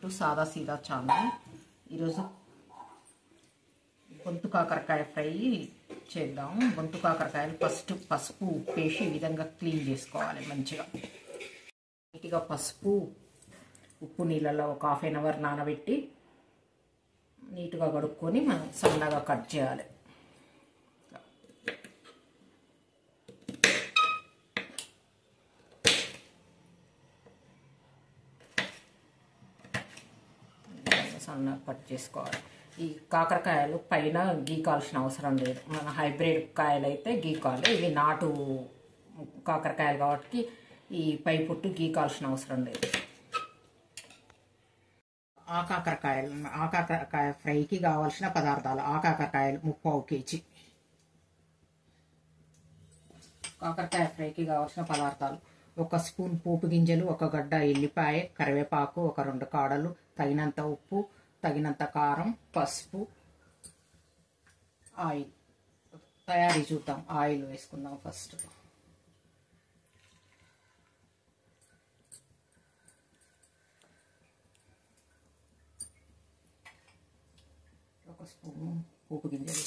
To సాదా సీదా channel. ఈరోజు గొంతు కాకరకాయ ఫ్రై చేద్దాం. గొంతు కాకరకాయలు ఫస్ట్ పసుపు ఉప్పు వేసి ఈ విధంగా క్లీన్ చేసుకోవాలి. మంచిగా నీట్గా పసుపు ఉప్పు నీళ్ళలో ఒక ½ an hour నానబెట్టి నీట్గా కడుక్కొని మనం సన్నగా కట్ చేయాలి. సన్నగా కట్ చేసుకోవాలి. ఈ కాకరకాయలు పైన గీకాల్సిన అవసరం లేదు. మన హైబ్రిడ్ కాయలు అయితే గీకాలి. ఇవి నాటు కాకరకాయలు కాబట్టి ఈ పై పొట్టు గీకాల్సిన అవసరం లేదు. ఆ కాకరకాయ ఫ్రైకి కావాల్సిన పదార్థాలు: ఆ కాకరకాయలు 30 kg. కాకరకాయ ఫ్రైకి కావాల్సిన పదార్థాలు: 1 స్పూన్ పోపు గింజలు, 1 గడ్డ ఎల్లిపాయ, కరివేపాకు, 2 కాడలు, తగినంత ఉప్పు, తగినంత కారం, పసుపు, ఆయిల్. తయారీ చూద్దాం. ఆయిల్ వేసుకుందాం. ఫస్ట్ 1 స్పూన్ పోపు గింజలు,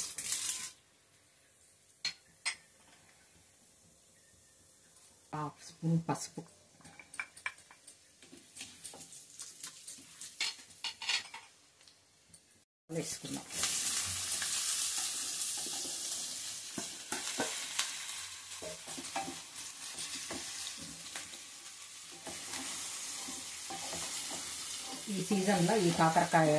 1/2 స్పూన్ పసుపు, వేసుకుందాం. ఈ సీజన్లో ఈ కాకరకాయ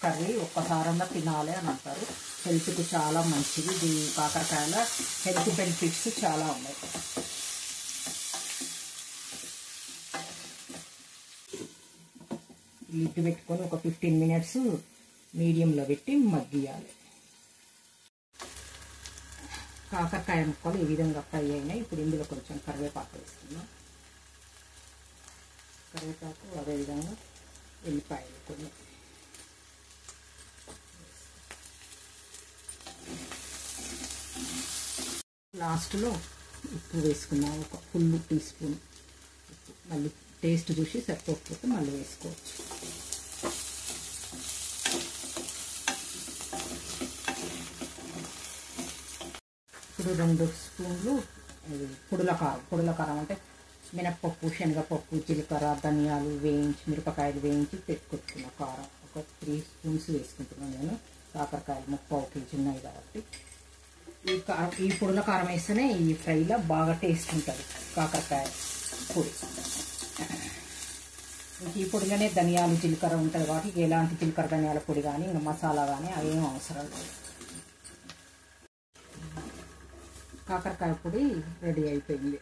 కర్రీ ఒక్కసారన్నా తినాలి అని అంటారు. హెల్త్కి చాలా మంచిది. ఈ కాకరకాయల హెల్త్ బెనిఫిట్స్ చాలా ఉన్నాయి. లిడ్ పెట్టుకొని ఒక 15 minutes మీడియంలో పెట్టి మగ్గియాలి. కాకరకాయ ముక్కలు ఈ విధంగా ఫ్రై అయినాయి. ఇప్పుడు ఇందులో కొంచెం కరివేపాకు వేసుకుందాం. కరివేపాకు, అదేవిధంగా ఎల్లిపాయలు కొన్ని. లాస్ట్లో ఉప్పు వేసుకుందాం. 1 full teaspoon ఉప్పు. మళ్ళీ టేస్ట్ చూసి సరిపోకపోతే మళ్ళీ వేసుకోవచ్చు. ఇప్పుడు 2 స్పూన్లు పొడుల కారం అంటే మినప్పప్పు, శనగపప్పు, జీలకర్ర, ధనియాలు వేయించి, మిరపకాయలు వేయించి పెట్టుకుంటున్న కారం ఒక 3 స్పూన్స్ వేసుకుంటున్నాను నేను. కాకరకాయలు 30 kg ఉన్నాయి కాబట్టి ఈ పొడుల కారం వేస్తేనే ఈ ఫ్రైలో బాగా టేస్ట్ ఉంటుంది. కాకరకాయ పొడి. ఈ పొడిలోనే ధనియాలు, జీలకర్ర ఉంటుంది కాబట్టి ఎలాంటి జీలకర్ర ధనియాల పొడి కానీ ఇంకా మసాలా కానీ అవేం అవసరం లేదు. కాకరకాయ పొడి రెడీ అయిపోయింది.